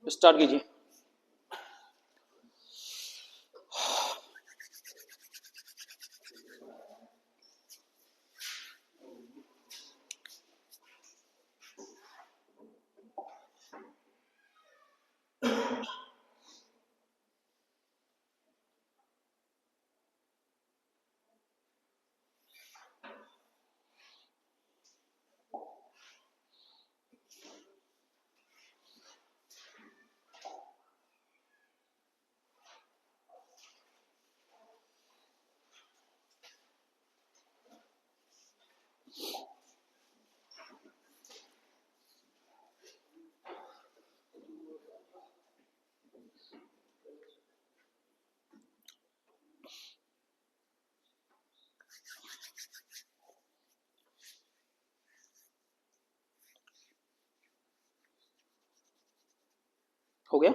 Start कीजिए। हो गया।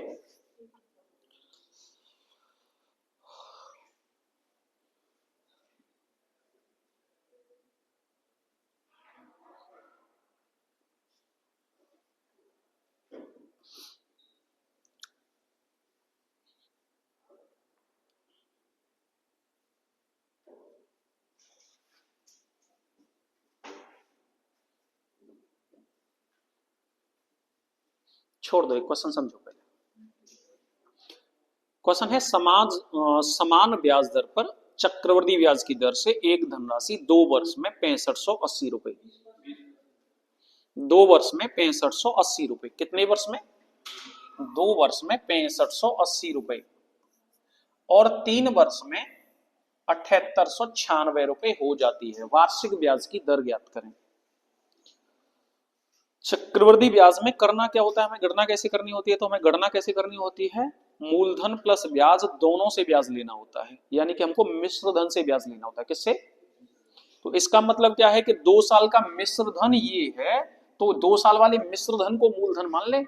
छोड़ दो, एक क्वेश्चन समझो पहले। क्वेश्चन है समान ब्याज दर पर चक्रवृद्धि ब्याज की दर से एक धनराशि 2 वर्ष में 6580 रुपए। 2 वर्ष में 6580 रुपए। कितने वर्ष में? 2 वर्ष में 6580 रुपए और 3 वर्ष में 7896 रुपए हो जाती है। वार्षिक ब्याज की दर ज्ञात करें। चक्रवृद्धि ब्याज में करना क्या होता है, हमें गणना कैसे करनी होती है? तो हमें गणना कैसे करनी होती है, मूलधन प्लस ब्याज दोनों से ब्याज लेना होता है, यानी कि हमको मिश्र धन से ब्याज लेना होता है। किससे? तो इसका मतलब क्या है कि 2 साल का मिश्र धन ये है, तो 2 साल वाले मिश्र धन को मूलधन मान ले,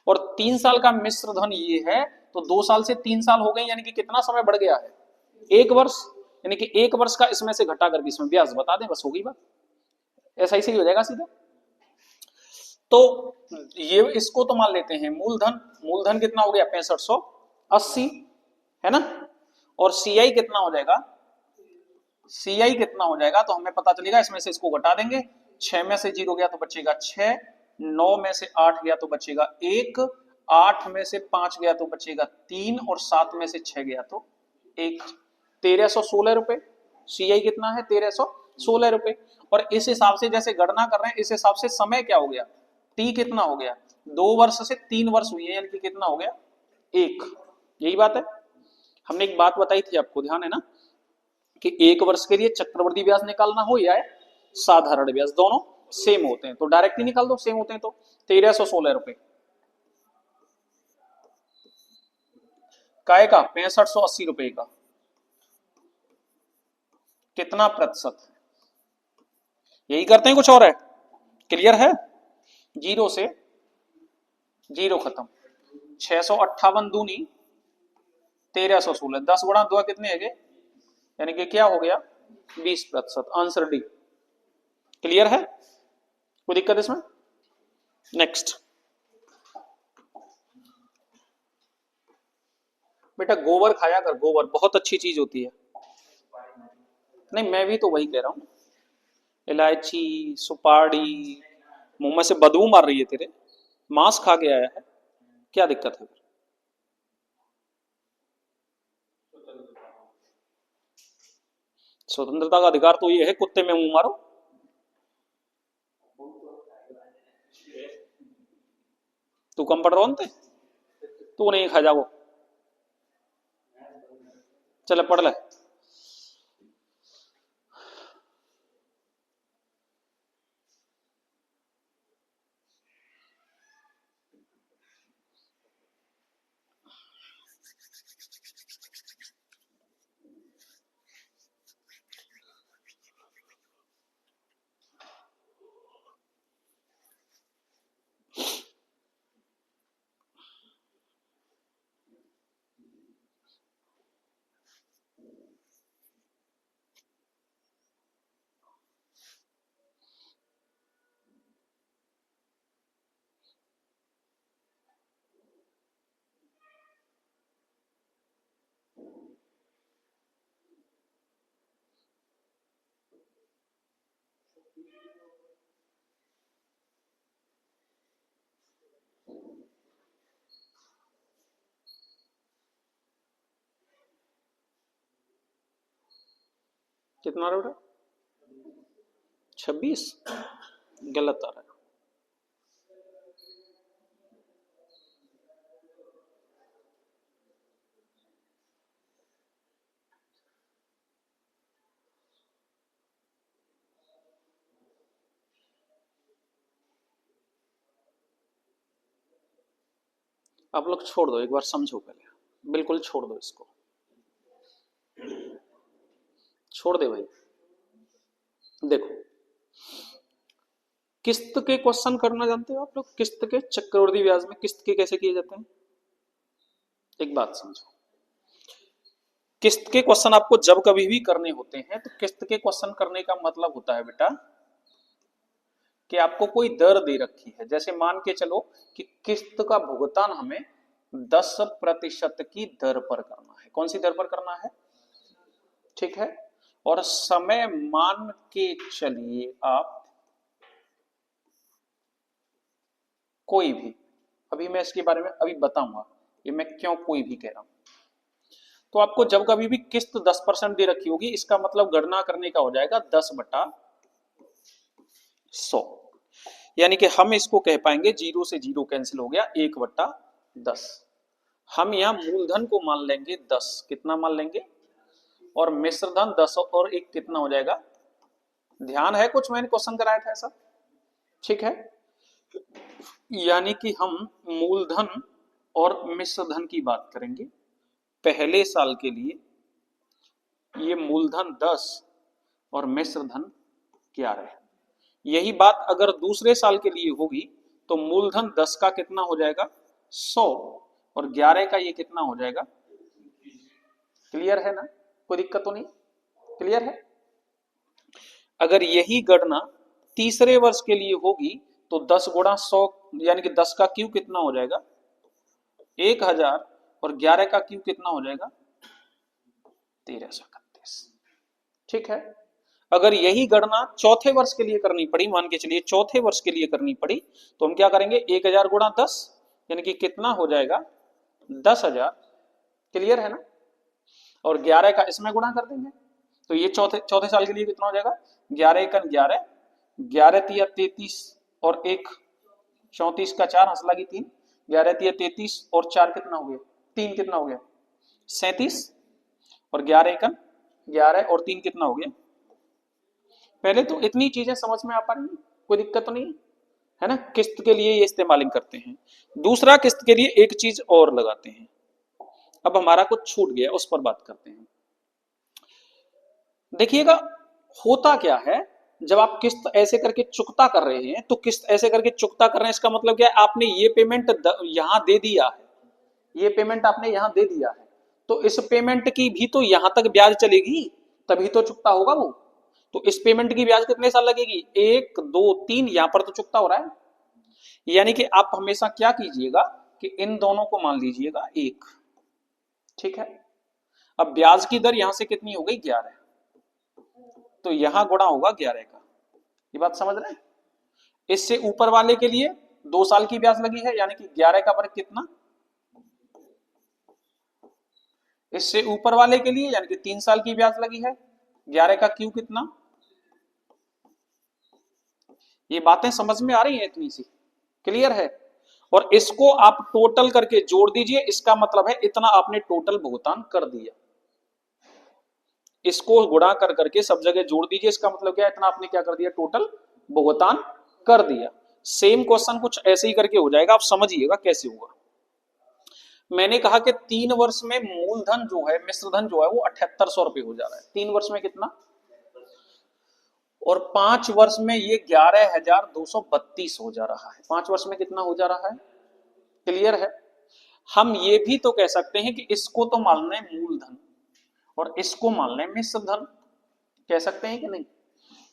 और 3 साल का मिश्र धन ये है, तो 2 साल से 3 साल हो गए, यानी कि कितना समय बढ़ गया है? 1 वर्ष। यानी कि 1 वर्ष का इसमें से घटा करके इसमें ब्याज बता दें, बस होगी बात। ऐसा ही सही हो जाएगा सीधा। तो ये इसको तो मान लेते हैं मूलधन। मूलधन कितना हो गया? 6580, है ना। और सीआई कितना हो जाएगा? सीआई कितना हो जाएगा तो हमें पता चलेगा, इसमें से इसको घटा देंगे। 6 में से 0 गया तो बचेगा 6, 9 में से 8 गया तो बचेगा 1, 8 में से 5 गया तो बचेगा 3, और 7 में से 6 गया तो 1। 1316 रुपए। सीआई कितना है? 1316 रुपए। और इस हिसाब से जैसे गणना कर रहे हैं, इस हिसाब से समय क्या हो गया? टी कितना हो गया? 2 वर्ष से 3 वर्ष हुई है, यानी कि कितना हो गया? 1। यही बात है। हमने एक बात बताई थी आपको, ध्यान है ना, कि 1 वर्ष के लिए चक्रवृद्धि ब्याज निकालना हो या साधारण ब्याज, दोनों सेम होते हैं तो डायरेक्ट ही निकाल दो, सेम होते हैं तो। 1316 रुपए काय का 6580 रुपए का कितना प्रतिशत है? यही करते हैं, कुछ और है? क्लियर है? 0 से 0 खत्म। 658 दूनी 1316, 10 गुणा 2 कितने है? यानी कि क्या हो गया? 20%। Answer D. क्लियर है? कोई दिक्कत इसमें? नेक्स्ट बेटा, गोबर खाया कर, गोबर बहुत अच्छी चीज होती है। नहीं, मैं भी तो वही कह रहा हूं। इलायची, सुपारी, मुंह में से बदबू मार रही है तेरे, मांस खा के आया है, क्या दिक्कत है? स्वतंत्रता का अधिकार तो ये है, कुत्ते में मुंह मारो। तू कम पढ़ रहा, तू नहीं खा जाओ। चले पढ़ ले। कितना आ रहा है? 26। गलत आ रहा है। आप लोग छोड़ दो, एक बार समझो पहले, बिल्कुल छोड़ दो इसको, छोड़ दे भाई। देखो, किस्त के क्वेश्चन करना जानते हो आप लोग? किस्त के, चक्रवृद्धि ब्याज में किस्त के कैसे किए जाते हैं? एक बात समझो, किस्त के क्वेश्चन आपको जब कभी भी करने होते हैं तो किस्त के क्वेश्चन करने का मतलब होता है बेटा कि आपको कोई दर दे रखी है। जैसे मान के चलो कि किस्त का भुगतान हमें 10% की दर पर करना है। कौन सी दर पर करना है? ठीक है। और समय मान के चलिए आप कोई भी, अभी मैं इसके बारे में अभी बताऊंगा ये मैं क्यों कोई भी कह रहा हूं। तो आपको जब कभी भी किस्त 10% दे रखी होगी, इसका मतलब गणना करने का हो जाएगा 10/100। यानी कि हम इसको कह पाएंगे, जीरो से जीरो कैंसिल हो गया, 1/10। हम यहां मूलधन को मान लेंगे 10। कितना मान लेंगे? और मिश्रधन 10 और 1 कितना हो जाएगा? ध्यान है कुछ मैंने क्वेश्चन कराया था ऐसा? ठीक है। यानी कि हम मूलधन और मिश्रधन की बात करेंगे। पहले साल के लिए ये मूलधन 10 और मिश्रधन 11। यही बात अगर दूसरे साल के लिए होगी तो मूलधन 10 का कितना हो जाएगा? 100 और 11 का ये कितना हो जाएगा? क्लियर है ना? कोई दिक्कत तो नहीं? क्लियर है? अगर यही गणना तीसरे वर्ष के लिए होगी तो 10 गुणा 100 यानी कि 10 का क्यू कितना हो जाएगा? 1000 और 11 का क्यू कितना हो जाएगा? 1331। ठीक है। अगर यही गणना चौथे वर्ष के लिए करनी पड़ी, मान के चलिए चौथे वर्ष के लिए करनी पड़ी, तो हम क्या करेंगे? 1000 गुणा 10 यानी कि कितना हो जाएगा? 10,000। क्लियर है ना? और 11 का इसमें गुणा कर देंगे तो ये चौथे चौथे साल के लिए कितना हो जाएगा? 11 11, 11 तिया 33 और 1 34 का 4 हंस लगी 3, 11 तिया 33 और 4 कितना हो गया? 3 कितना हो गया? 37 और 11 11 और 3 कितना हो गया? पहले तो इतनी चीजें समझ में आ पा रही, कोई दिक्कत तो नहीं है ना? किस्त के लिए ये इस्तेमालिंग करते हैं। दूसरा, किस्त के लिए एक चीज और लगाते हैं। अब हमारा कुछ छूट गया, उस पर बात करते हैं। देखिएगा होता क्या है, जब आप किस्त ऐसे करके चुकता कर रहे हैं तो किस्त ऐसे करके चुकता कर रहे हैं, इसका मतलब क्या है? आपने ये पेमेंट यहां दे दिया है, ये पेमेंट आपने यहां दे दिया है, तो इस पेमेंट की भी तो यहां तक ब्याज चलेगी, तभी तो चुकता होगा वो। तो इस पेमेंट की ब्याज कितने साल लगेगी? 1 2 3, यहां पर तो चुकता हो रहा है। यानी कि आप हमेशा क्या कीजिएगा कि इन दोनों को मान लीजिएगा 1। ठीक है। अब ब्याज की दर यहां से कितनी हो गई? 11, तो यहां गुणा होगा 11 का। ये बात समझ रहे हैं? इससे ऊपर वाले के लिए 2 साल की ब्याज लगी है, यानी कि 11 का वर्ग कितना? इससे ऊपर वाले के लिए यानी कि 3 साल की ब्याज लगी है, 11 का क्यू कितना? ये बातें समझ में आ रही हैं इतनी सी? क्लियर है? और इसको आप टोटल करके जोड़ दीजिए, इसका मतलब है इतना आपने टोटल भुगतान कर दिया। इसको गुणा कर करके सब जगह जोड़ दीजिए, इसका मतलब क्या है? इतना आपने क्या कर दिया? टोटल भुगतान कर दिया। सेम क्वेश्चन कुछ ऐसे ही करके हो जाएगा, आप समझिएगा कैसे होगा। मैंने कहा कि 3 वर्ष में मूलधन जो है, मिश्रधन जो है वो 7800 रुपए हो जा रहा है। 3 वर्ष में कितना? और 5 वर्ष में ये 11,232 हो जा रहा है। 5 वर्ष में कितना हो जा रहा है? क्लियर है? हम ये भी तो कह सकते हैं कि इसको तो मान लें मूलधन और इसको मान लें मिश्रधन, कह सकते हैं कि नहीं?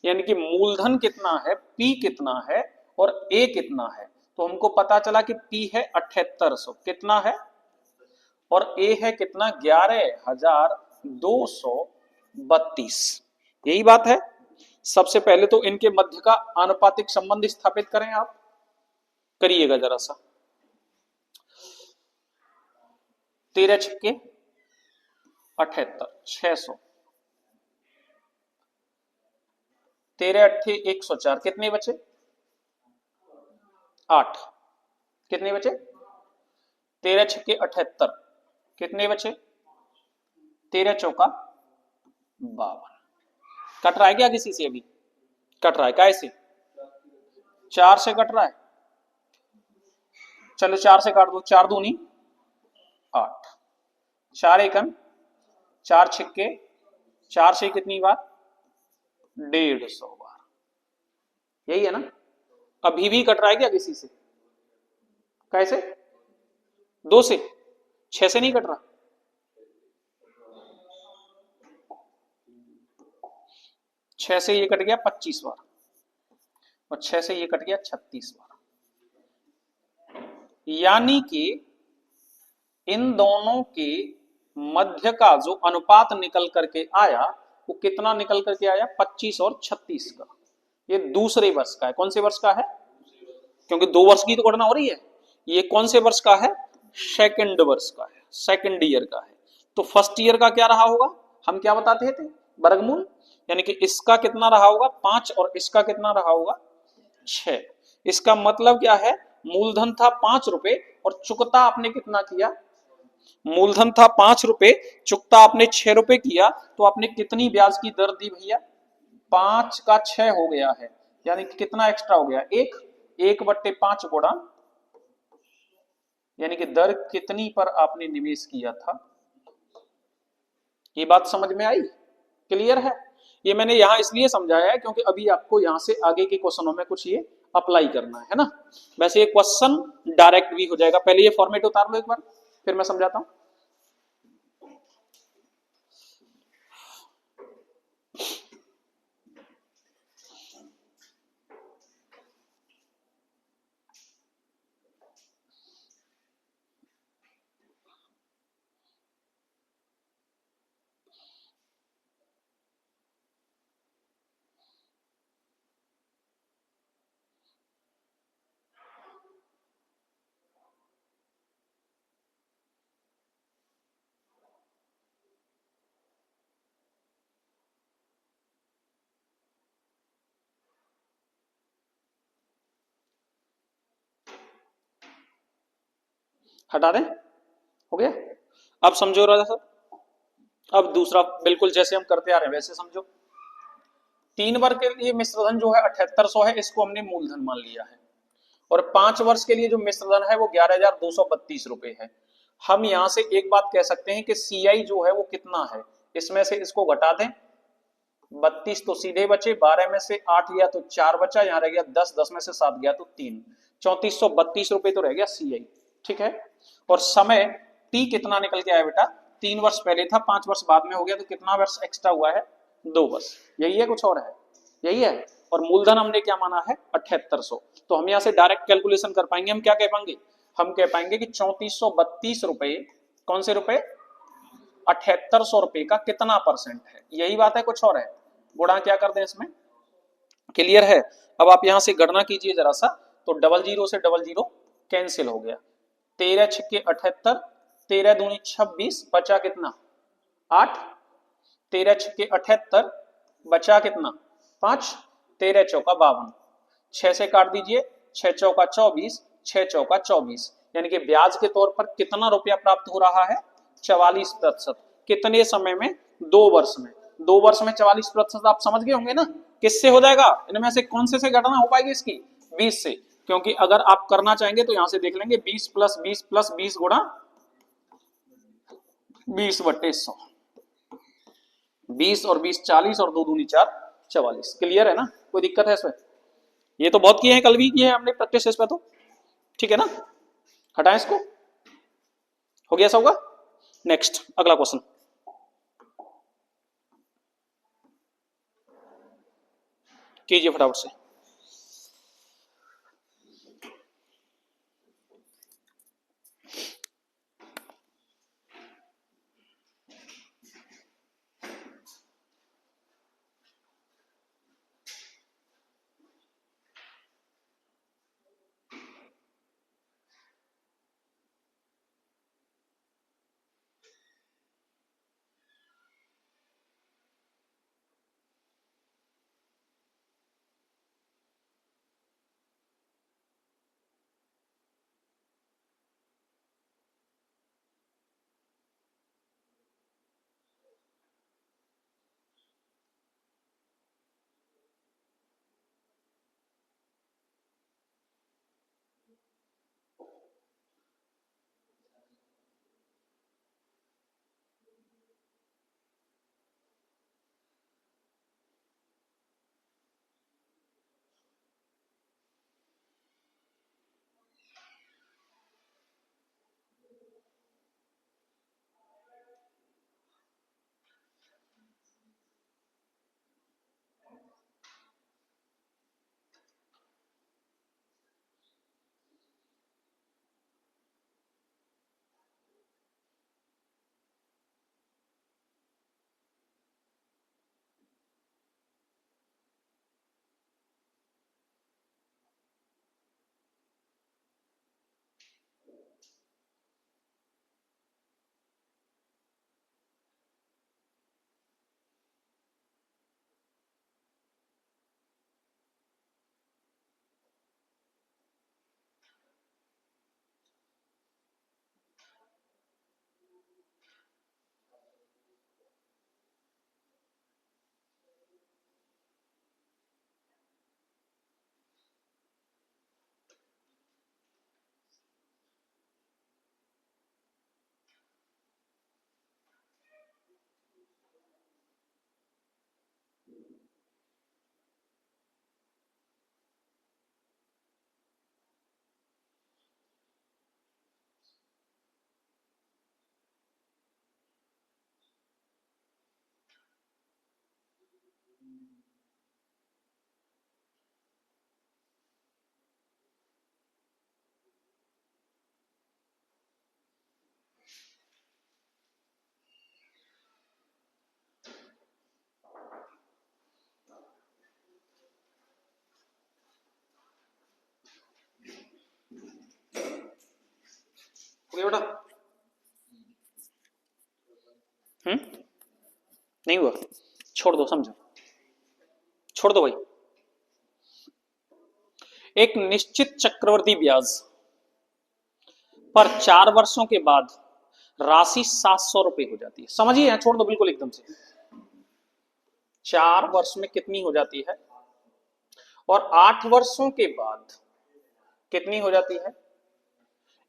यानी कि मूलधन कितना है, पी कितना है और ए कितना है, तो हमको पता चला कि पी है 7800, कितना है? और ए है कितना? 11,232। यही बात है। सबसे पहले तो इनके मध्य का आनुपातिक संबंध स्थापित करें, आप करिएगा जरा सा। 13 छक्के 78, 600। 13 अट्ठे 104, कितने बचे? 8। कितने बचे? 13 छक्के 78, कितने बचे? 13 चौका 52। कट रहा है क्या किसी से? अभी कट रहा है, कैसे? 4 से कट रहा है, चलो 4 से काट दो। 4 दूनी 8, 4 एकन 4 छिक्के, 4 से कितनी बार? 150 बार। यही है ना? अभी भी कट रहा है क्या किसी से? कैसे? 2 से? 6 से नहीं कट रहा? 6 से ये कट गया 25 बार, और 6 से ये कट गया 36 बार। यानी कि इन दोनों के मध्य का जो अनुपात निकल करके आया वो कितना निकल करके आया? 25 और 36 का। ये दूसरे वर्ष का है। कौन से वर्ष का है? क्योंकि 2 वर्ष की तो गणना हो रही है। ये कौन से वर्ष का है? सेकंड वर्ष का है, सेकंड ईयर का है। तो फर्स्ट ईयर का क्या रहा होगा? हम क्या बताते थे? वर्गमूल। यानी कि इसका कितना रहा होगा? 5, और इसका कितना रहा होगा? 6। इसका मतलब क्या है? मूलधन था 5 रुपए और चुकता आपने कितना किया? मूलधन था 5 रुपए, चुकता आपने 6 रुपए किया, तो आपने कितनी ब्याज की दर दी भैया? 5 का 6 हो गया है। यानी कि कितना एक्स्ट्रा हो गया? 1/5 गुणा, यानी कि दर कितनी पर आपने निवेश किया था। ये बात समझ में आई? क्लियर है? ये मैंने यहां इसलिए समझाया है क्योंकि अभी आपको यहां से आगे के क्वेश्चनों में कुछ ये अप्लाई करना है ना। वैसे ये क्वेश्चन डायरेक्ट भी हो जाएगा। पहले ये फॉर्मेट उतार लो एक बार, फिर मैं समझाता हूं। हटा दें? हो गया? अब समझो राजा साहब। अब दूसरा बिल्कुल जैसे हम करते आ रहे हैं वैसे समझो। 3 वर्ष के लिए मिश्रधन जो है 7800 है, इसको हमने मूलधन मान लिया है। और 5 वर्ष के लिए जो मिश्रधन है वो 11,232 रुपए है। हम यहां से एक बात कह सकते हैं कि सीआई जो है वो कितना है? इसमें से इसको घटा दें, 32 तो सीधे बचे, 12 में से 8 गया तो 4 बचा, यहां रह गया 10, 10 में से 7 गया तो 3, 3432 रुपए तो रह गया सीआई। ठीक है? और समय टी कितना निकल के आया बेटा? 3 वर्ष पहले था, 5 वर्ष बाद में हो गया, तो कितना वर्ष एक्स्ट्रा हुआ है? 2 वर्ष। यही है, कुछ और है? यही है। और मूलधन हमने क्या माना है? 7800। तो हम यहां से डायरेक्ट कैलकुलेशन कर पाएंगे। हम क्या कह पाएंगे? हम कह पाएंगे कि 3432 रुपए, कौन से रुपए? 7800 रुपए का कितना परसेंट है? यही बात है, कुछ और है? गुणा क्या कर दें इसमें? क्लियर है? अब आप यहां से गणना कीजिए जरा सा। तो 00 से 00 कैंसिल हो गया। 13 छक्के 78, 13 दूनी 26, बचा कितना? 8। 13 छक्के 78, बचा कितना? 5। 13 चौका 52, 6 से काट दीजिए, 6 चौका 24, 6 चौका 24। यानी कि ब्याज के तौर पर कितना रुपया प्राप्त हो रहा है? 44%। कितने समय में? 2 वर्ष में। 2 वर्ष में 44% आप समझ गए होंगे ना? किससे हो जाएगा? इनमें से कौन से गणना हो पाएगी इसकी? 20 से। क्योंकि अगर आप करना चाहेंगे तो यहां से देख लेंगे, 20 प्लस 20 प्लस 20 गुणा 20/100। 20 और 20 40, और 2 दूनी 4, 44। क्लियर है ना? कोई दिक्कत है इसमें? ये तो बहुत किए हैं, कल भी किए हैं हमने प्रैक्टिस इस पे तो। ठीक है ना? हटाएं इसको। हो गया सबका? नेक्स्ट अगला क्वेश्चन कीजिए फटाफट से। ओके बेटा, नहीं हुआ, छोड़ दो, समझो, छोड़ दो भाई। एक निश्चित चक्रवृद्धि ब्याज पर 4 वर्षों के बाद राशि 700 रुपए हो जाती है। समझिए, छोड़ दो बिल्कुल एकदम से। 4 वर्ष में कितनी हो जाती है और 8 वर्षों के बाद कितनी हो जाती है?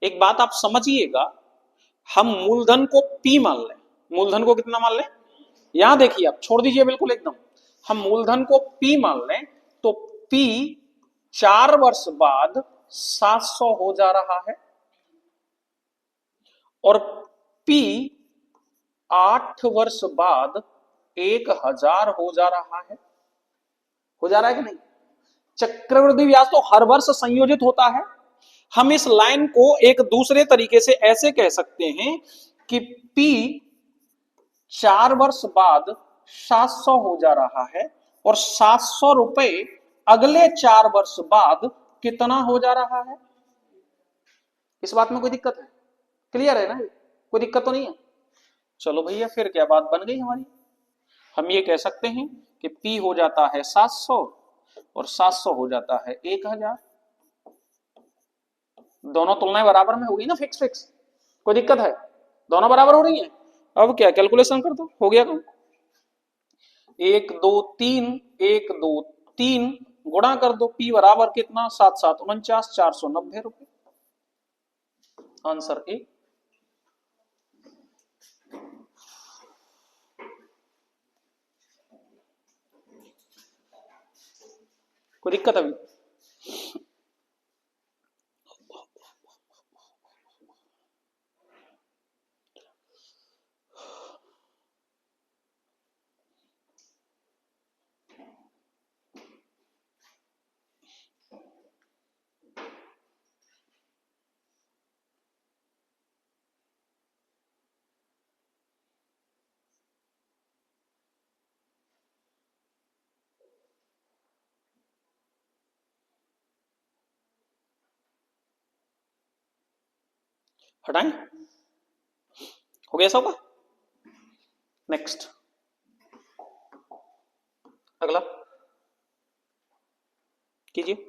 एक बात आप समझिएगा, हम मूलधन को पी मान लें। मूलधन को कितना मान लें? यहां देखिए, आप छोड़ दीजिए बिल्कुल एकदम। हम मूलधन को पी मान लें तो पी 4 वर्ष बाद 700 हो जा रहा है और पी 8 वर्ष बाद 1000 हो जा रहा है। हो जा रहा है कि नहीं? चक्रवृद्धि ब्याज तो हर वर्ष संयोजित होता है। हम इस लाइन को एक दूसरे तरीके से ऐसे कह सकते हैं कि P 4 वर्ष बाद 700 हो जा रहा है और 700 रुपए अगले 4 वर्ष बाद कितना हो जा रहा है। इस बात में कोई दिक्कत है? क्लियर है ना? कोई दिक्कत तो नहीं है? चलो भैया, फिर क्या बात बन गई हमारी। हम ये कह सकते हैं कि P हो जाता है 700 और 700 हो जाता है 1000। दोनों तुलनाएं बराबर में होगी ना, फिक्स फिक्स। कोई दिक्कत है? दोनों बराबर हो रही हैं। अब क्या, कैलकुलेशन कर दो, हो गया काम। 1 2 3 1 2 3 गुणा कर दो, P बराबर कितना? 7 7 49, 490 रुपए। Answer A. कोई दिक्कत अभी? हटाएं? हो गया सबका? नेक्स्ट, अगला कीजिए।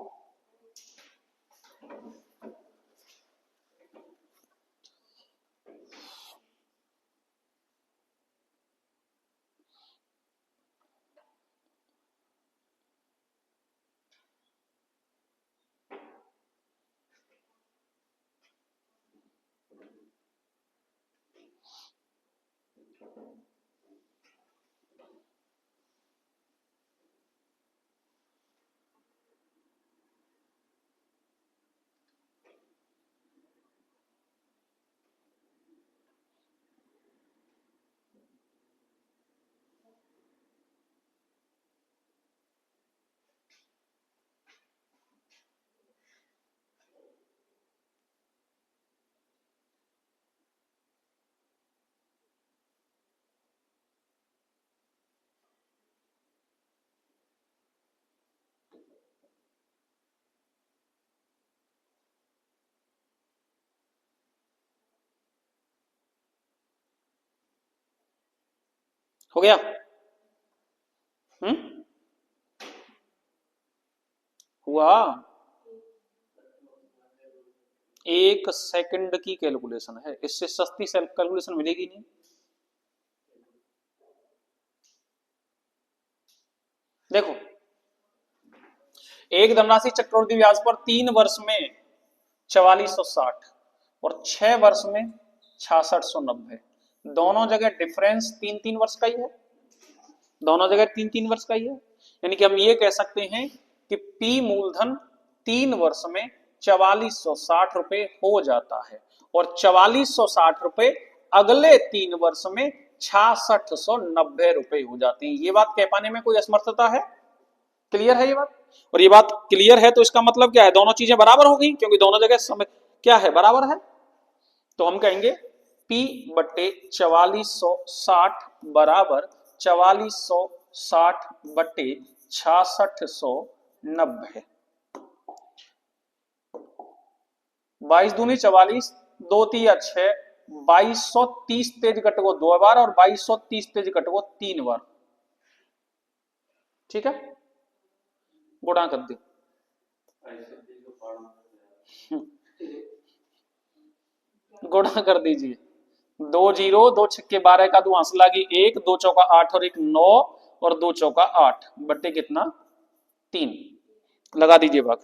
हो गया? हुआ? 1 सेकंड की कैलकुलेशन है, इससे सस्ती सेल्फ कैलकुलेशन मिलेगी नहीं। देखो, एक धनराशि चक्रवृद्धि ब्याज पर 3 वर्ष में 4460 और 6 वर्ष में 6690। दोनों जगह डिफरेंस 3-3 वर्ष का ही है। दोनों जगह 3-3 वर्ष का ही है। यानी कि हम ये कह सकते हैं कि P मूलधन 3 वर्ष में 4460 रुपए हो जाता है और 4460 रुपए अगले 3 वर्ष में 6690 रुपए हो जाते हैं। ये बात कह पाने में कोई असमर्थता है? क्लियर है ये बात? और ये बात क्लियर है तो इसका मतलब क्या है? दोनों चीजें बराबर हो गई, क्योंकि दोनों जगह समय क्या है? बराबर है। तो हम कहेंगे P बट्टे 4460 बराबर 4460 बट्टे 6690। 22 दूनी 44, 2 तिया 6, 2230 तेज घटको 2 बार और 2230 तेज घटको 3 बार। ठीक है, गुणा कर दे। गुणा कर दीजिए। 2 जीरो, 2 छक्के 12 का 2 हंस लागी 1, 2 चौका 8 और 1 9 और 2 चौका 8 बट्टे कितना 3। लगा दीजिए भाग।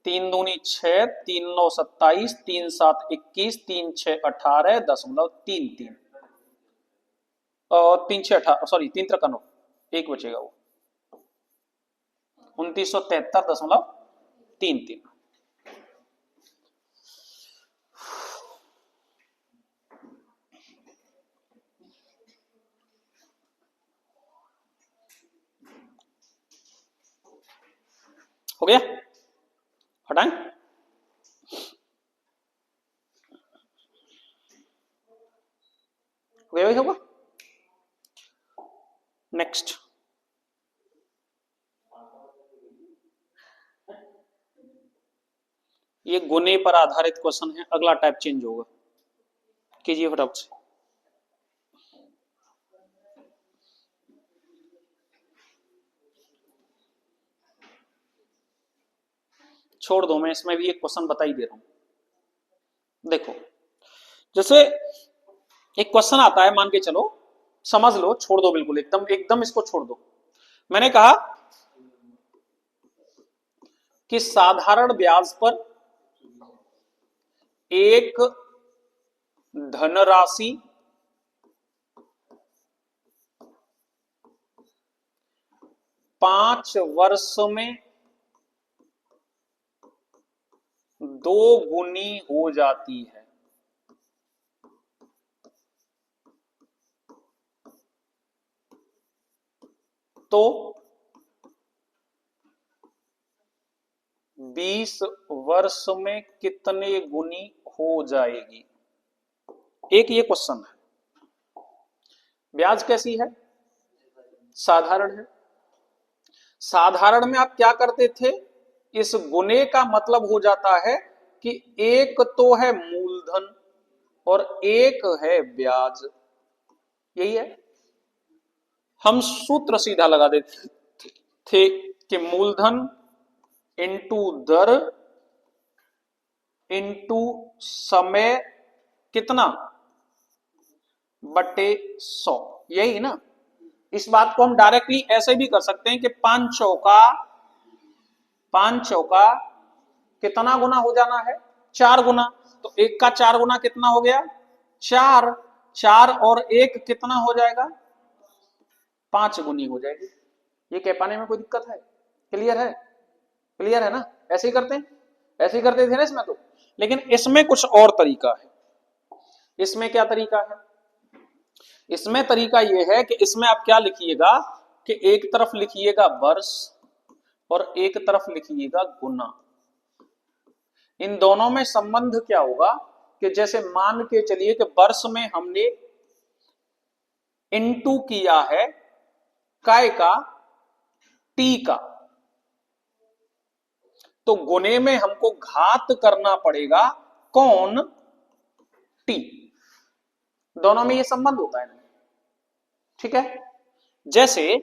3 दूनी 6, 3 9 27, 3 7 21, 3 6 18, 10.33 और 3 6 18, सॉरी 3 3 9, एक बचेगा वो 2973.33। हो गया, हटाएं। हो गया, होगा। नेक्स्ट, ये गुने पर आधारित क्वेश्चन है। अगला टाइप चेंज होगा, कीजिए फटाफट से। छोड़ दो, मैं इसमें भी एक क्वेश्चन बता ही दे रहा हूं। देखो, जैसे एक क्वेश्चन आता है, मान के चलो, समझ लो, छोड़ दो बिल्कुल, एकदम एकदम इसको छोड़ दो। मैंने कहा कि साधारण ब्याज पर एक धनराशि पांच वर्ष में 2 गुनी हो जाती है। तो 20 वर्ष में कितने गुनी हो जाएगी? एक ये क्वेश्चन है। ब्याज कैसी है? साधारण है। साधारण में आप क्या करते थे? इस गुने का मतलब हो जाता है कि एक तो है मूलधन और एक है ब्याज, यही है। हम सूत्र सीधा लगा देते थे कि मूलधन इंटू दर इंटू समय कितना बटे 100, यही ना। इस बात को हम डायरेक्टली ऐसे भी कर सकते हैं कि 5 चौका कितना गुना हो जाना है? 4 गुना। तो 1 का 4 गुना कितना हो गया? 4। 4 और 1 कितना हो जाएगा? 5 गुनी हो जाएगी। ये कह पाने में कोई दिक्कत है? क्लियर है? क्लियर है ना? ऐसे ही करते हैं, ऐसे ही करते थे ना इसमें तो। लेकिन इसमें कुछ और तरीका है। इसमें क्या तरीका है? इसमें तरीका यह है कि इसमें आप क्या लिखिएगा कि एक तरफ लिखिएगा वर्ष और एक तरफ लिखिएगा गुना। इन दोनों में संबंध क्या होगा कि जैसे मान के चलिए कि वर्ष में हमने इनटू किया है काय का? टी का। तो गुने में हमको घात करना पड़ेगा कौन? टी। दोनों में ये संबंध होता है, ठीक है। जैसे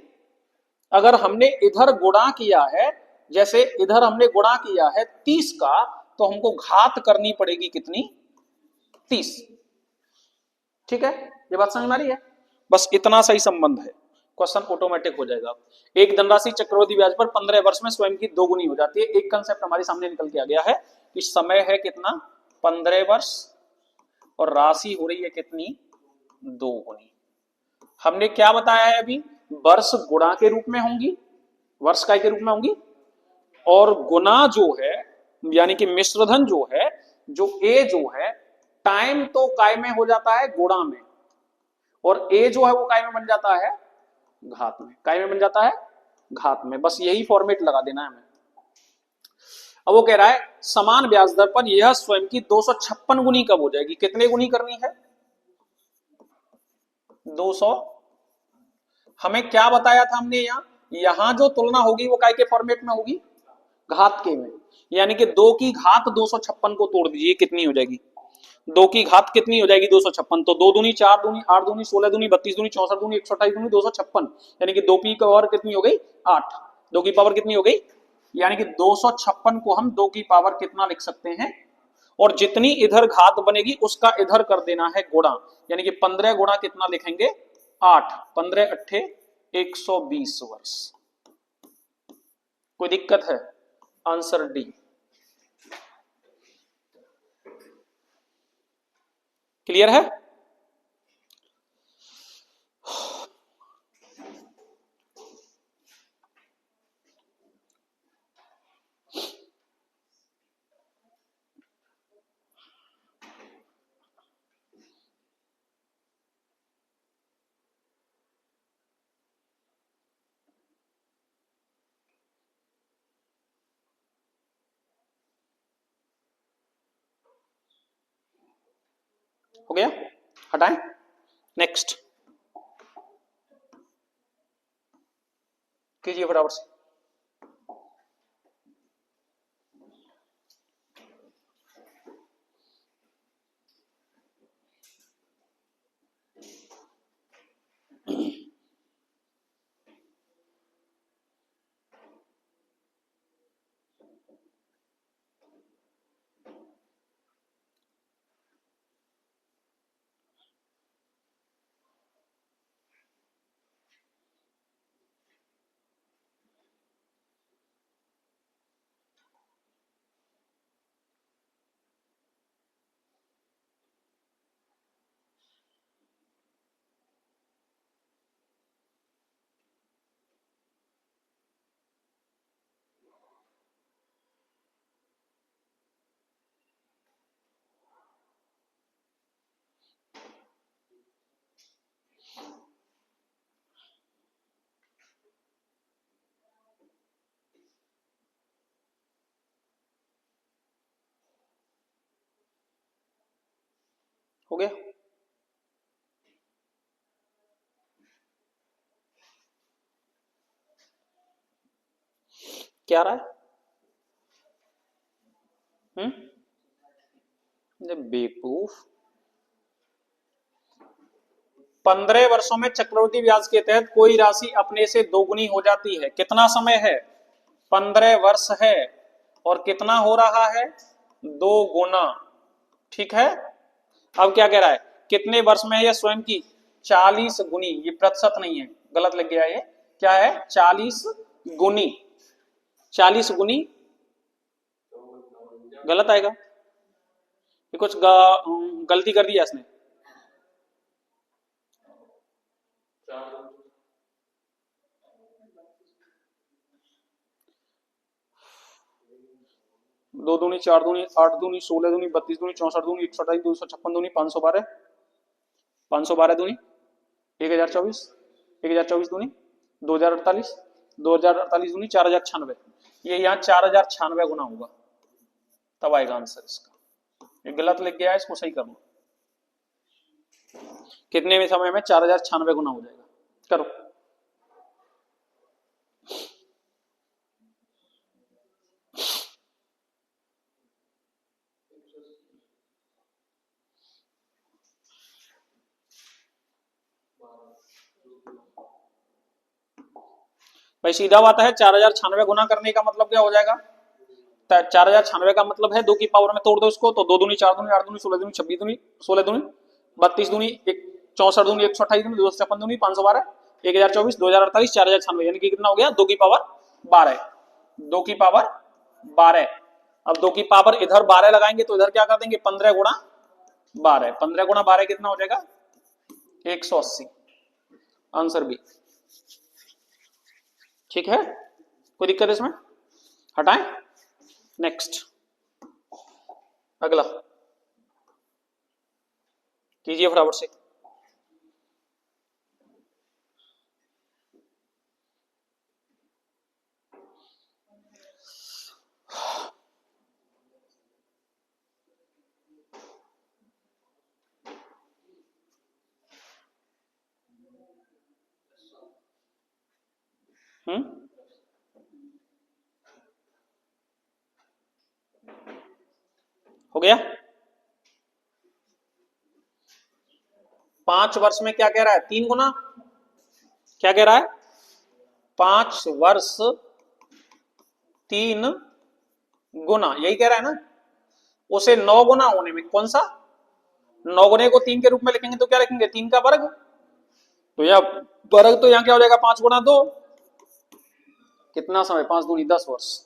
अगर हमने इधर गुणा किया है, जैसे इधर हमने गुणा किया है 30 का, तो हमको घात करनी पड़ेगी कितनी? 30। ठीक है, ये बात समझ में आ रही है? बस इतना सही संबंध है, क्वेश्चन ऑटोमेटिक हो जाएगा। एक धनराशि चक्रवृद्धि ब्याज पर 15 वर्ष में स्वयं की 2 गुनी हो जाती है। एक कंसेप्ट हमारे सामने निकल के आ गया है कि समय है कितना? 15 वर्ष और राशि हो रही है कितनी? 2 गुनी। हमने क्या बताया है अभी? वर्ष गुणा के रूप में होंगी, वर्ष काय के रूप में होंगी, और गुना जो है यानी कि मिश्रधन जो है, जो ए जो है, टाइम तो काय में हो जाता है गुणा में, और ए जो है वो काय में बन जाता है घात में। काय में बन जाता है घात में। बस यही फॉर्मेट लगा देना है हमें। अब वो कह रहा है समान ब्याज दर पर यह स्वयं की 256 गुनी कब हो जाएगी? कितने गुनी करनी है? 200। हमें क्या बताया था हमने? यहां जो तुलना होगी वो काय के फॉर्मेट में होगी? घात के में, यानी कि 2 की घात 256 को तोड़ दीजिए, कितनी हो जाएगी? 2 की घात कितनी हो जाएगी? 256। तो 2 दूनी 4 दूनी 8 दूनी 16 दूनी 32 दूनी 64 दूनी 128 दूनी 256, यानी कि 2 की पावर कितनी हो गई? 8। 2 की पावर कितनी हो गई? यानी कि 256 को हम 2 की पावर कितना लिख सकते हैं? और जितनी इधर घात बनेगी उसका इधर कर देना है गुणा, यानी कि 15 गुणा कितना लिखेंगे? 8। 15 अट्ठे 120 वर्ष। कोई दिक्कत है? Answer D. क्लियर है? हो गया? हटाएं। नेक्स्ट कीजिए फटाफट से। हो गया? क्या आ रहा है? बेवकूफ। 15 वर्षों में चक्रवृद्धि ब्याज के तहत कोई राशि अपने से दोगुनी हो जाती है। कितना समय है? 15 वर्ष है। और कितना हो रहा है? 2 गुना। ठीक है। अब क्या कह रहा है? कितने वर्ष में है यह स्वयं की? 40 गुनी। ये प्रतिशत नहीं है, गलत लग गया ये। क्या है? 40 गुनी। 40 गुनी गलत आएगा, ये कुछ गलती कर दिया इसने। दो दूनी 4 दूनी 8 दूनी 16 दूनी 32 दूनी 64 दूनी 128 256 दूनी 512 512 दूनी 1024 1024 दूनी 2048 2048 दूनी 4096। ये यहाँ 4096 गुना होगा, तब आएगा आंसर इसका। ये गलत लिख गया है, इसको सही कर लो। कितने में समय में 4096 गुना हो जाएगा? करो। भाई सीधा बात है, 4096 गुना करने का मतलब क्या हो जाएगा? 4096 का मतलब है 2 की पावर में तोड़ दो इसको, तो 2 दूनी 4 दूनी 8 दूनी 16 दूनी 26 दूनी 16 दूनी 32 दूनी 64 दूनी 128 दूनी 256 दूनी 512 1024 2048 4096, यानी कि कितना हो गया? 2 की पावर 12। 2 की पावर 12। अब 2 की पावर इधर 12 लगाएंगे तो इधर क्या कर देंगे? 15 गुणा 12। 15 गुणा 12 कितना हो जाएगा? 180। Answer B. ठीक है, कोई दिक्कत है इसमें? हटाएं। नेक्स्ट, अगला कीजिए फटाफट से। हम्म हो गया। 5 वर्ष में क्या कह रहा है, 3 गुना, क्या कह रहा है, 5 वर्ष 3 गुना, यही कह रहा है ना। उसे 9 गुना होने में, कौन सा 9 गुने को 3 के रूप में लिखेंगे तो क्या लिखेंगे, 3 का वर्ग, तो यह वर्ग तो यहां क्या हो जाएगा, 5 गुना 2, कितना समय, 5 दूनी 10 वर्ष।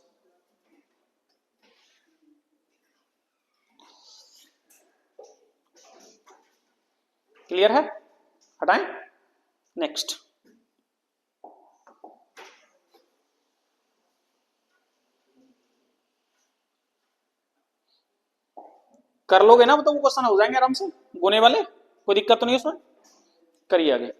क्लियर है, हटाएं, नेक्स्ट। कर लोगे ना तो वो क्वेश्चन हो जाएंगे आराम से, गुने वाले, कोई दिक्कत तो नहीं उसमें, करिए आगे।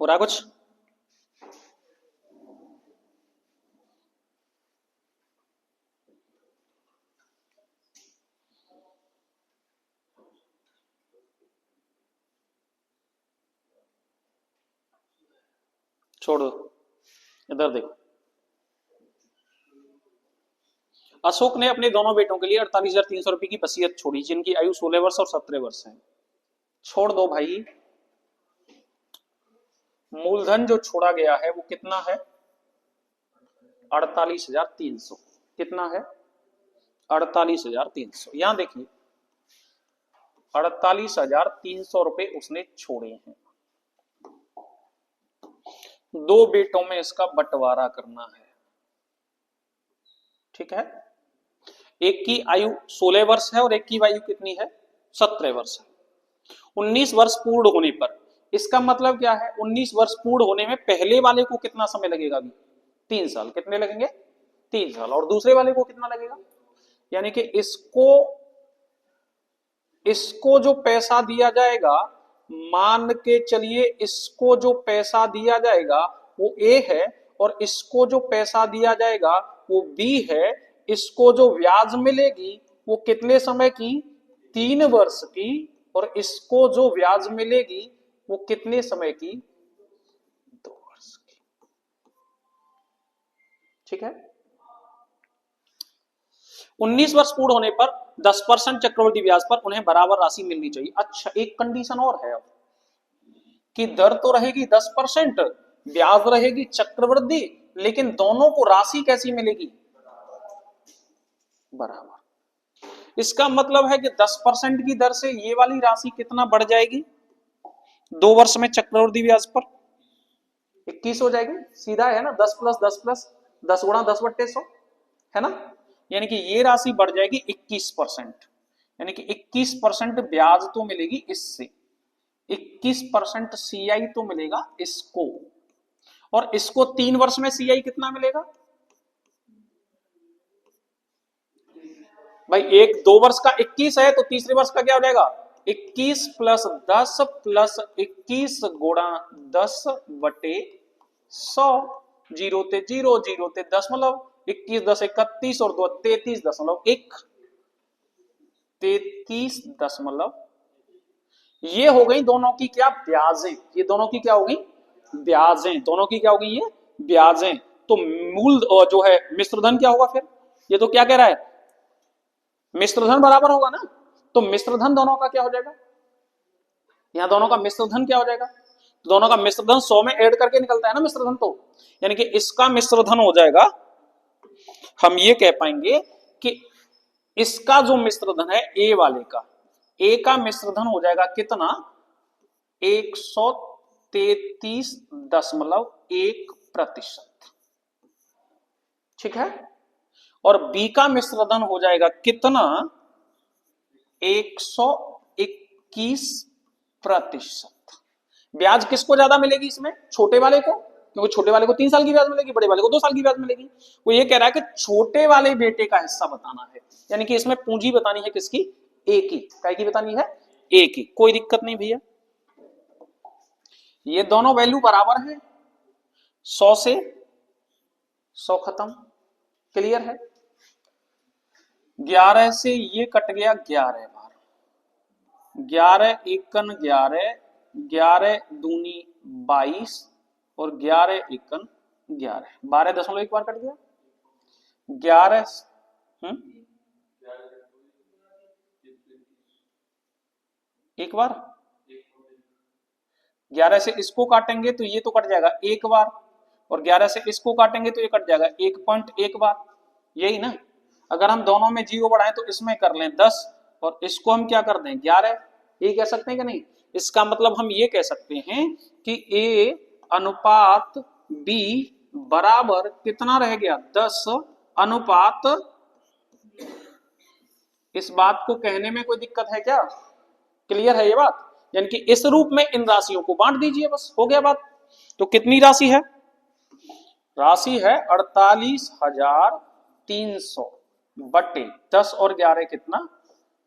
हो रहा कुछ, छोड़ दो, इधर देखो। अशोक ने अपने दोनों बेटों के लिए 48,300 रुपए की वसीयत छोड़ी, जिनकी आयु 16 वर्ष और 17 वर्ष है। छोड़ दो भाई, मूलधन जो छोड़ा गया है वो कितना है, 48,300, कितना है, 48,300। यहां देखिए 48,300 रुपए उसने छोड़े हैं, 2 बेटों में इसका बंटवारा करना है, ठीक है। एक की आयु 16 वर्ष है और एक की आयु कितनी है, 17 वर्ष है। 19 वर्ष पूर्ण होने पर, इसका मतलब क्या है, 19 वर्ष पूर्ण होने में पहले वाले को कितना समय लगेगा, अभी 3 साल, कितने लगेंगे, 3 साल, और दूसरे वाले को कितना लगेगा, यानी कि इसको जो पैसा दिया जाएगा, मान के चलिए इसको जो पैसा दिया जाएगा वो ए है, और इसको जो पैसा दिया जाएगा वो बी है। इसको जो ब्याज मिलेगी वो कितने समय की, 3 वर्ष की, और इसको जो ब्याज मिलेगी वो कितने समय की, 2 वर्ष की, ठीक है। 19 वर्ष पूर्ण होने पर 10% चक्रवृद्धि ब्याज पर उन्हें बराबर राशि मिलनी चाहिए। अच्छा, एक कंडीशन और है कि दर तो रहेगी 10%, ब्याज रहेगी चक्रवृद्धि, लेकिन दोनों को राशि कैसी मिलेगी, बराबर। इसका मतलब है कि 10% की दर से ये वाली राशि कितना बढ़ जाएगी, 2 वर्ष में चक्रवृद्धि ब्याज पर, 21 हो जाएगी, सीधा है ना, 10 गुणा 10/100 है ना। यानी कि ये राशि बढ़ जाएगी 21%, यानी कि 21% ब्याज तो मिलेगी इससे, 21% सीआई तो मिलेगा इसको, और इसको 3 वर्ष में सीआई कितना मिलेगा भाई, 2 वर्ष का 21 है तो तीसरे वर्ष का क्या हो जाएगा 21 + 10 + 21 गुणा 10/100, जीरो ते जीरो, जीरो ते 10, मतलब 21 10 31 और 2 33.1, 33 ये हो गई दोनों की क्या ब्याजें, ये दोनों की क्या होगी ब्याजें, दोनों की क्या होगी ये ब्याजें। तो मूल जो है मिश्रधन क्या होगा फिर, ये तो क्या कह रहा है मिश्रधन बराबर होगा ना, तो मिश्रधन दोनों का क्या हो जाएगा, यहां दोनों का मिश्रधन क्या हो जाएगा, दोनों का मिश्रधन 100 में ऐड करके निकलता है ना मिश्रधन, तो यानी कि इसका मिश्रधन हो जाएगा, हम ये कह पाएंगे कि इसका जो मिश्रधन है ए वाले का, ए का मिश्रधन हो जाएगा कितना 133.1%, ठीक है, और बी का मिश्रधन हो जाएगा कितना 121%। ब्याज किसको ज्यादा मिलेगी इसमें, छोटे वाले को, क्योंकि छोटे वाले को 3 साल की ब्याज मिलेगी, बड़े वाले को 2 साल की ब्याज मिलेगी। वो ये कह रहा है कि छोटे वाले बेटे का हिस्सा बताना है, यानी कि इसमें पूंजी बतानी है किसकी, ए की, काय की बतानी है, ए की। कोई दिक्कत नहीं भैया, ये दोनों वैल्यू बराबर है, 100 से 100 खत्म, क्लियर है। 11 से ये कट गया 11 बार, 11 एकन 11, 11 दूनी 22 और 11 एकन 11, 12.1 बार कट गया, 11 एक बार, 11 से इसको काटेंगे तो ये तो कट जाएगा एक बार, और 11 से इसको काटेंगे तो ये कट जाएगा 1.1 बार, यही ना। अगर हम दोनों में जीरो बढ़ाएं तो इसमें कर लें 10 और इसको हम क्या कर दें 11, ये कह सकते हैं कि नहीं। इसका मतलब हम ये कह सकते हैं कि ए अनुपात बी बराबर कितना रह गया 10 अनुपात, इस बात को कहने में कोई दिक्कत है क्या, क्लियर है ये बात, यानी कि इस रूप में इन राशियों को बांट दीजिए, बस हो गया बात। तो कितनी राशि है, राशि है 48,300 बटे 10 और 11 कितना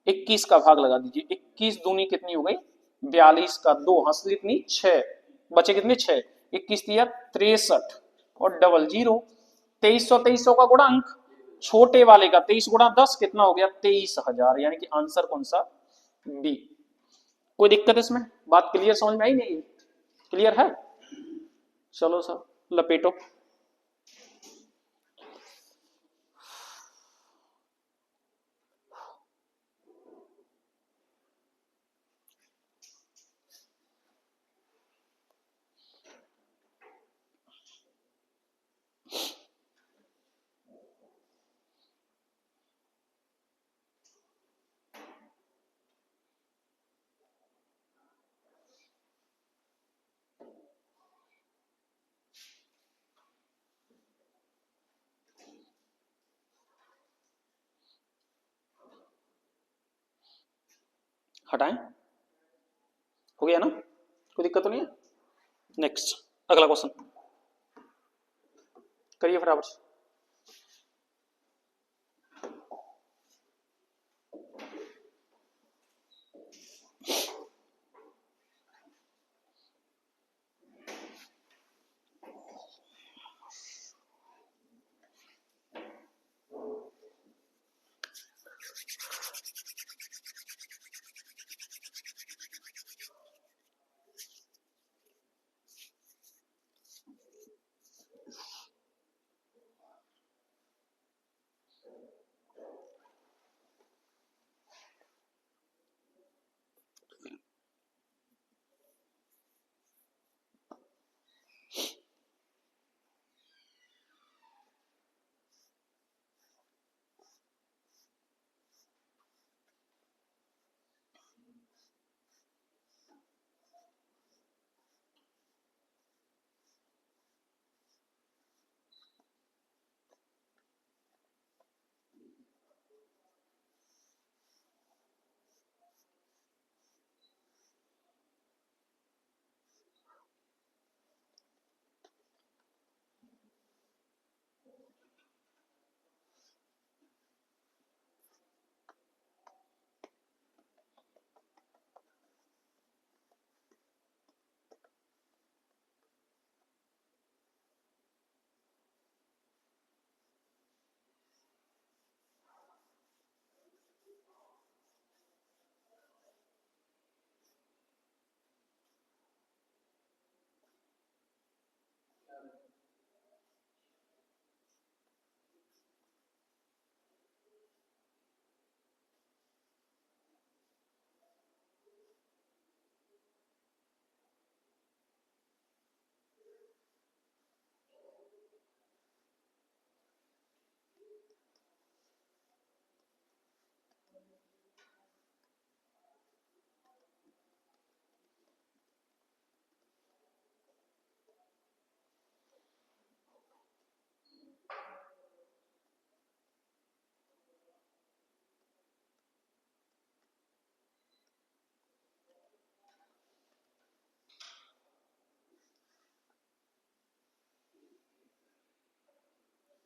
21 का भाग लगा दीजिए, 21 दूनी कितनी हो गई 42 का 2 हंस कितनी 6, बचे कितने 6, 21 दिया 63 और डबल जीरो, 2300 का गुणांक, छोटे वाले का 23 गुणा 10 कितना हो गया 23,000, यानी कि आंसर कौन सा बी। कोई दिक्कत इसमें, बात क्लियर समझ में आई नहीं, क्लियर है, चलो सर लपेटो। हटाएं, हो गया ना, कोई दिक्कत तो नहीं है। नेक्स्ट अगला क्वेश्चन करिए फटाफट से।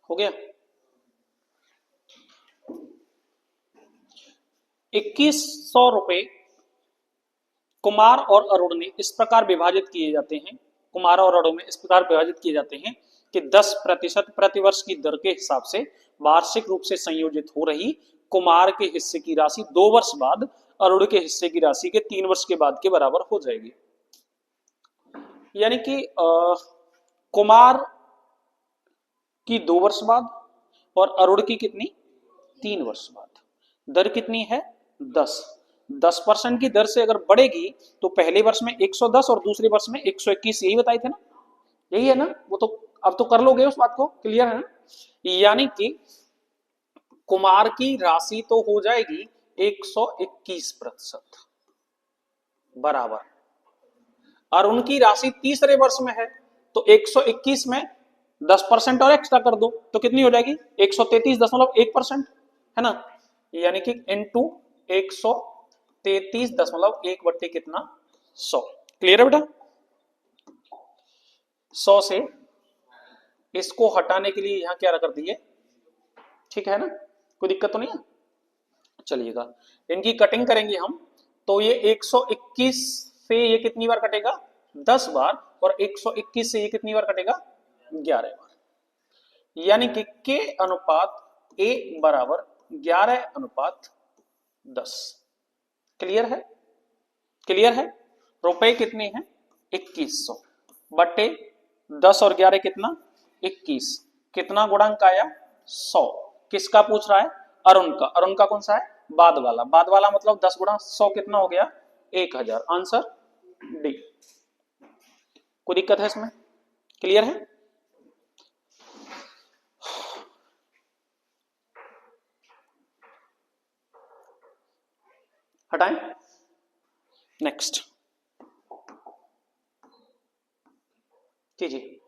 हो गया। 2100 रुपए कुमार और अरुण ने इस प्रकार विभाजित किए जाते हैं, कुमार और अरुण में इस प्रकार विभाजित किए जाते हैं कि 10% प्रतिवर्ष की दर के हिसाब से वार्षिक रूप से संयोजित हो रही कुमार के हिस्से की राशि 2 वर्ष बाद अरुण के हिस्से की राशि के 3 वर्ष के बाद के बराबर हो जाएगी। यानी कि कुमार की 2 वर्ष बाद और अरुण की कितनी 3 वर्ष बाद। दर कितनी है 10% की दर से अगर बढ़ेगी तो पहले वर्ष में 110 और दूसरे वर्ष में 121, यही बताए थे ना, यही है ना। वो तो अब तो कर लोगे उस बात को, क्लियर है ना। यानी कि कुमार की राशि तो हो जाएगी 121% बराबर, और उनकी राशि तीसरे वर्ष में है तो 121 में 10% और एक्स्ट्रा कर दो तो कितनी हो जाएगी 133.1% है ना। यानी कि इनटू 133.1 बट्टे कितना 100। क्लियर है बेटा। 100 से इसको हटाने के लिए यहां क्या कर दिए, ठीक है ना, कोई दिक्कत तो नहीं है। चलिएगा इनकी कटिंग करेंगे हम, तो ये 121 से ये कितनी बार कटेगा 10 बार, और 121 से ये कितनी बार कटेगा 11 बार। यानी कि के अनुपात ए बराबर 11:10। क्लियर है, क्लियर है। रुपए कितने हैं 2100 बट्टे 10 और 11 कितना 21, कितना गुणांक आया 100। किसका पूछ रहा है अरुण का, अरुण का कौन सा है बाद वाला, बाद वाला मतलब 10 गुणा 100 कितना हो गया 1000। Answer D. कोई दिक्कत है इसमें, क्लियर है। हटाएं, नेक्स्ट कीजिए।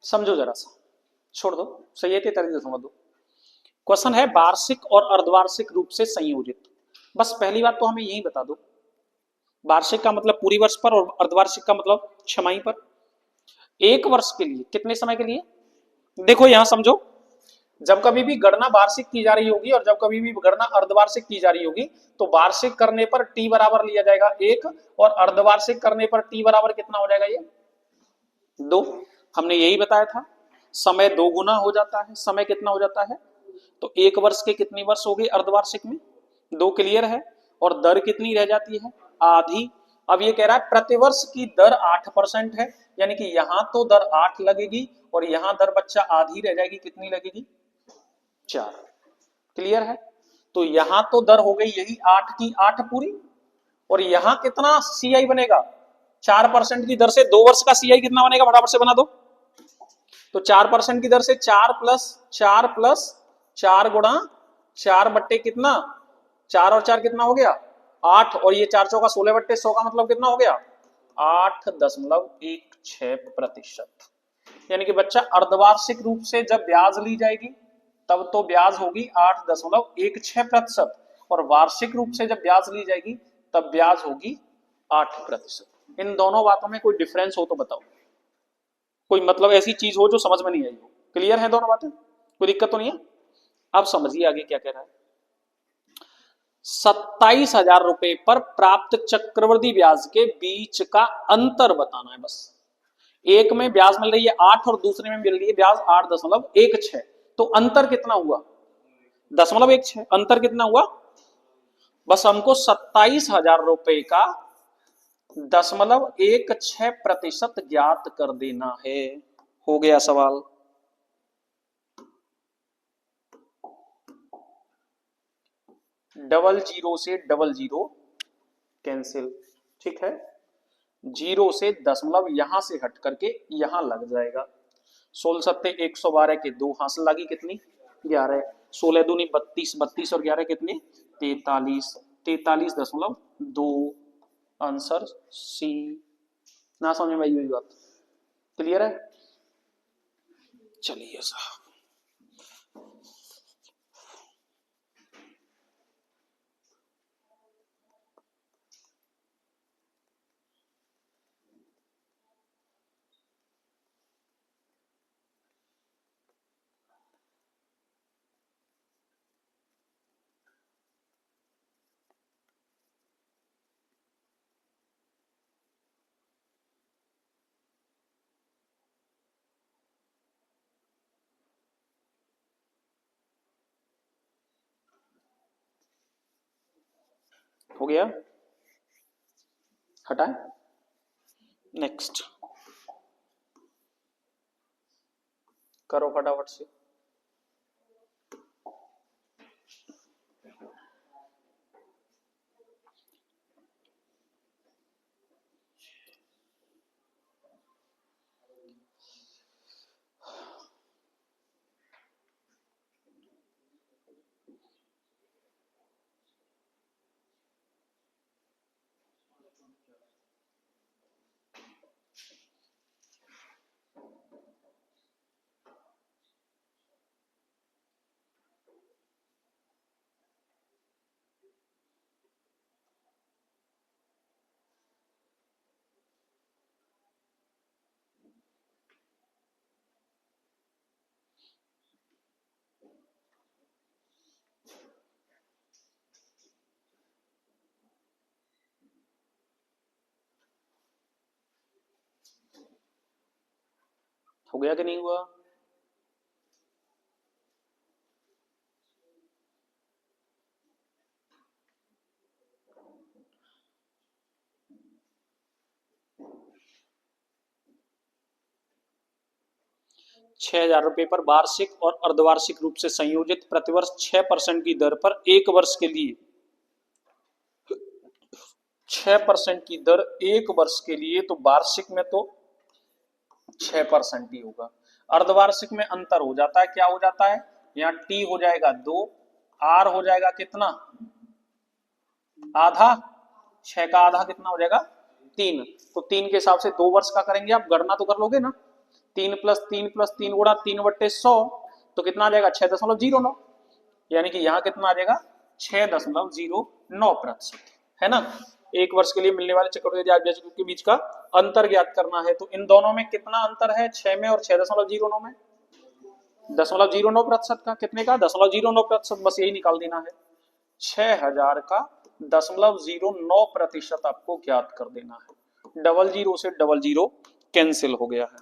समझो जरा सा, छोड़ दो, सही है तैयारी से समझ दो। क्वेश्चन है वार्षिक और अर्धवार्षिक रूप से संयोजित। बस पहली बात तो हमें यही बता दो, वार्षिक का मतलब पूरी वर्ष पर और अर्धवार्षिक का मतलब छमाही पर। एक वर्ष के लिए कितने समय के लिए, देखो यहां समझो, जब कभी भी गणना वार्षिक की जा रही होगी और जब कभी भी गणना अर्धवार्षिक की जा रही होगी तो वार्षिक करने पर टी बराबर लिया जाएगा 1 और अर्धवार्षिक करने पर टी बराबर कितना हो जाएगा ये 2। हमने यही बताया था, समय 2 गुना हो जाता है, समय कितना हो जाता है, तो 1 वर्ष के कितनी वर्ष हो गई अर्धवार्षिक में 2। क्लियर है। और दर कितनी रह जाती है आधी। अब ये कह रहा है प्रतिवर्ष की दर 8% है, यानी कि यहां तो दर 8 लगेगी और यहां दर बच्चा आधी रह जाएगी, कितनी लगेगी 4। क्लियर है। तो यहां तो दर हो गई यही 8 की 8 पूरी, और यहां कितना सीआई बनेगा 4% की दर से 2 वर्ष का सीआई कितना बनेगा फटाफट से बना दो। तो 4% की दर से 4 प्लस 4 गुणा 4 बट्टे कितना 4 और 4 कितना हो गया 8, और ये 4 चौका 16 बट्टे 100 का मतलब कितना हो गया 8.16%। यानी कि बच्चा अर्धवार्षिक रूप से जब ब्याज ली जाएगी तब तो ब्याज होगी 8.16%, और वार्षिक रूप से जब ब्याज ली जाएगी तब ब्याज होगी 8%। इन दोनों बातों में कोई डिफरेंस हो तो बताओ, कोई मतलब ऐसी चीज हो जो समझ में नहीं आई हो। क्लियर है दोनों बातें, कोई दिक्कत तो नहीं है? अब समझिए आगे क्या कह रहा है। 27,000 रुपए पर प्राप्त चक्रवृद्धि ब्याज के बीच का अंतर बताना है बस। एक में ब्याज मिल रही है 8 और दूसरे में मिल रही है ब्याज 8.16। तो अंतर कितना हुआ? 0.16। अंतर कितना हुआ? बस हमको 27,000 रुपए का 0.16% ज्ञात कर देना है। हो गया सवाल। डबल जीरो से डबल जीरो कैंसिल, ठीक है। जीरो से दशमलव यहां से हट करके यहां लग जाएगा। 16 × 7 = 112 के दो हासिल लगी कितनी? 11। 16 दूनी 32, 32 और 11 कितनी? 43। 43.2। Answer C. ना समझ में आई हुई बात? क्लियर है? चलिए साहब, हो गया? हटाए? नेक्स्ट करो फटाफट से। हो गया कि नहीं हुआ? 6,000 रुपए पर वार्षिक और अर्धवार्षिक रूप से संयोजित प्रतिवर्ष 6% की दर पर एक वर्ष के लिए 6% की दर एक वर्ष के लिए, तो वार्षिक में तो 6% ही होगा। अर्धवार्षिक में अंतर हो जाता है, क्या हो जाता है? यहाँ टी हो जाएगा 2, आर हो जाएगा कितना? आधा। 6 का आधा कितना हो जाएगा? 3। तो 3 के हिसाब से 2 वर्ष का करेंगे, आप गणना तो कर लोगे ना। 3 + 3 + 3 गुणा 3/100, तो कितना आ जाएगा? 6.09। यानी कि यहाँ कितना आ जाएगा? 6.09%, है ना। एक वर्ष के लिए मिलने वाले चक्रवृद्धि ब्याज के बीच का अंतर ज्ञात करना है। तो इन दोनों में कितना अंतर है? 6 में और 6.09 में? 0.09% का। कितने का? 0.09%। बस यही निकाल देना है। 6,000 का 0.09% आपको ज्ञात कर देना है। डबल जीरो से डबल जीरो कैंसिल हो गया है।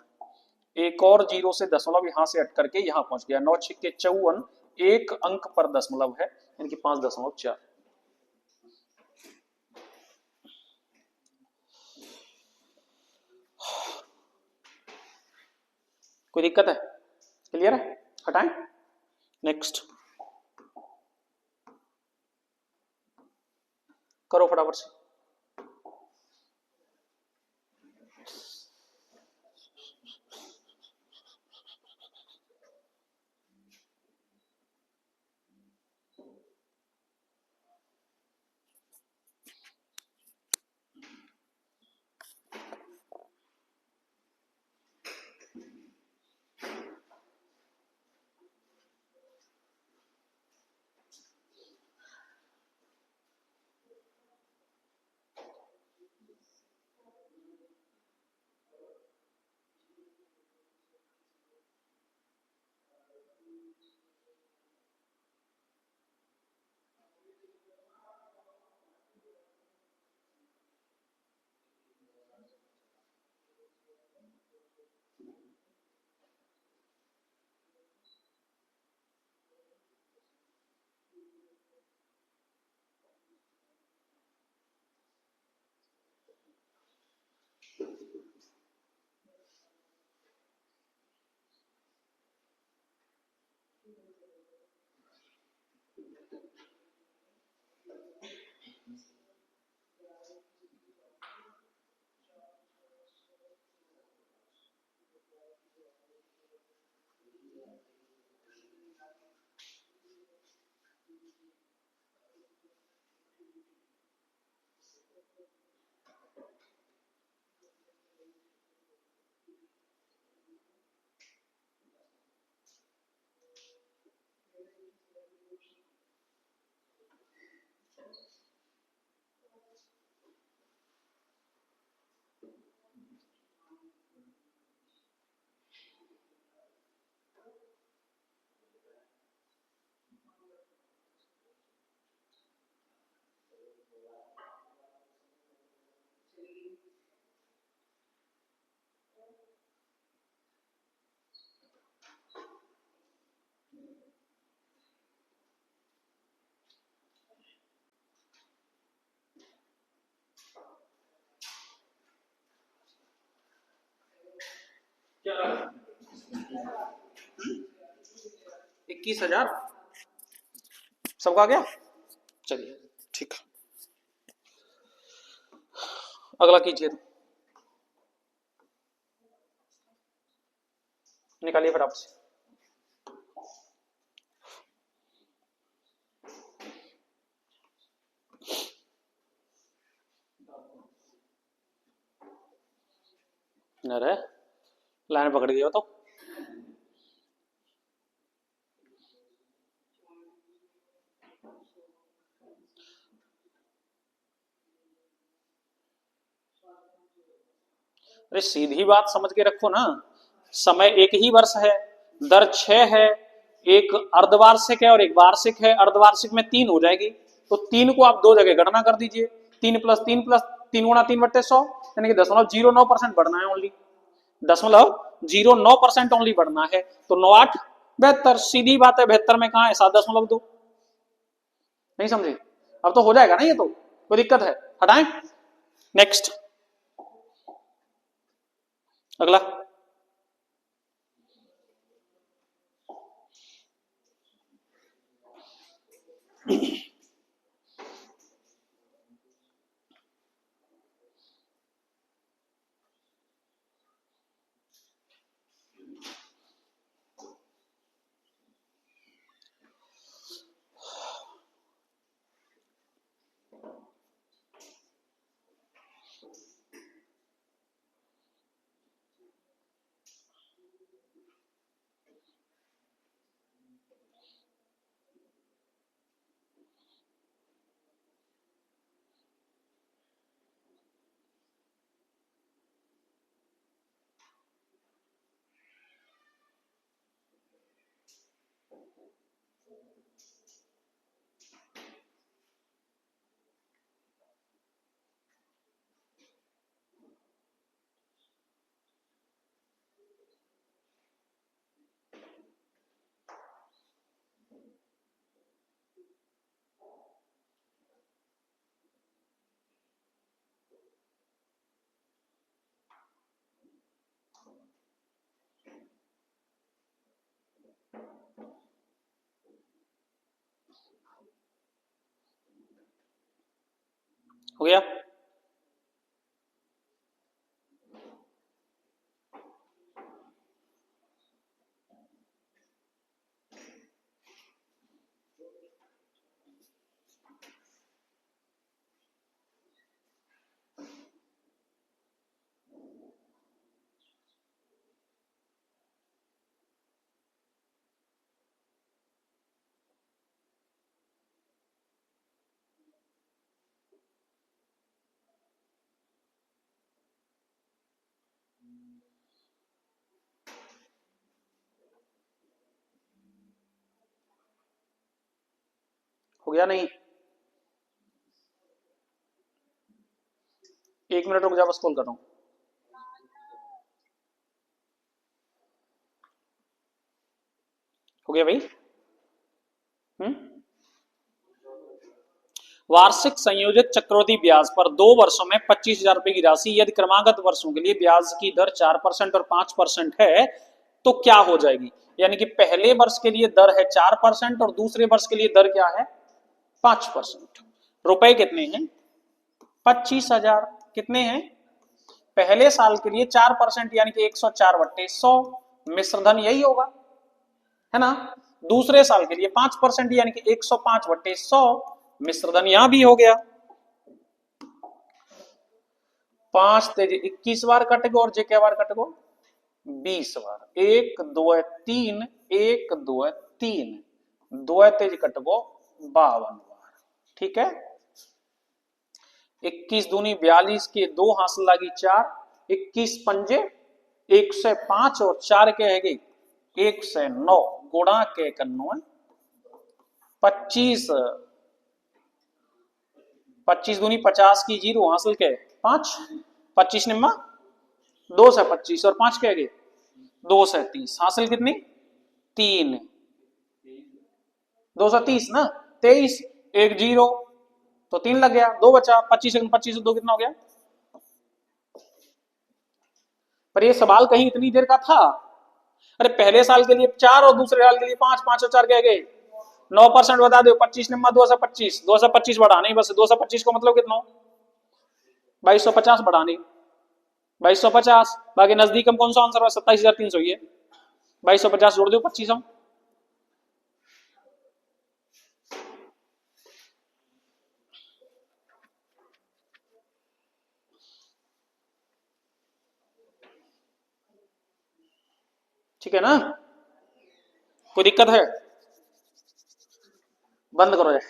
एक और जीरो से दशमलव यहां से हट करके यहां पहुंच गया। 9 × 6 = 54। एक अंक पर दशमलव है, यानी कि 5.4। कोई दिक्कत है? क्लियर है? हटाएं? नेक्स्ट करो फटाफट से। 21,000 सबका आ गया। चलिए ठीक है, अगला कीजिए, निकालिए फटाफट से। अरे लाइन पकड़ गई हो तो। अरे सीधी बात समझ के रखो ना, समय एक ही वर्ष है, दर 6 है, एक अर्धवार्षिक है और एक वार्षिक है, अर्धवार्षिक में 3 हो जाएगी, तो 3 को आप दो जगह गणना कर दीजिए, 3 गुणा 3/100, यानी कि 0.09% बढ़ना है ओनली, 0.09% ओनली बढ़ना है, तो 9 8 72, सीधी बात है, 72 में कहा है 7.2, नहीं समझे? अब तो हो जाएगा ना ये, तो कोई दिक्कत है? हटाएं, नेक्स्ट अगला। हो गया? हो गया नहीं? 1 मिनट रुक जा, बस कॉल कर रहा हूं। हो गया भाई? वार्षिक संयोजित चक्रवृद्धि ब्याज पर 2 वर्षों में 25,000 रुपए की राशि यदि क्रमागत वर्षों के लिए ब्याज की दर 4% और 5% है तो क्या हो जाएगी? यानी कि पहले वर्ष के लिए दर है 4% और दूसरे वर्ष के लिए दर क्या है? 5%। रुपए कितने हैं? 25,000। कितने हैं? पहले साल के लिए 4% यानी कि 104/100 मिश्रधन यही होगा, है ना? दूसरे साल के लिए 5% यानी कि 105/100 मिश्रधन यहां भी हो गया। 5 तेज 21 बार कट गो और जे क्या बार कट गो? 20 बार। 1 2 3, 1 2 3, 2 तेज कट गो 52 बार। ठीक है, 21 दूनी 42 के 2 हासिल लगी 4, 21 पंजे 105 और 4 के है 109, गुणा के 91, 25 25 दूनी 50 की 0 हासिल के 5, 25 निम्मा 2 से 25 और 5 के 2 से 30 हासिल कितनी? 3, 2 से 30 ना, 23, 1 0 तो 3 लग गया, 2 बचा, 25 से 2 कितना हो गया? पर ये सवाल कहीं इतनी देर का था? अरे पहले साल के लिए 4 और दूसरे साल के लिए 5, 5 और 4 कह गए 9% बता दो। 25 नंबर 225, 225 बढ़ाने बस। 225 को मतलब कितना? 2250 बढ़ाने, 2250। बाकी नजदीक हम कौन सा आंसर है? 27,300 ही है। 2250 जोड़ दो 25 हम। ठीक है ना? कोई दिक्कत है? बंद करो जाए।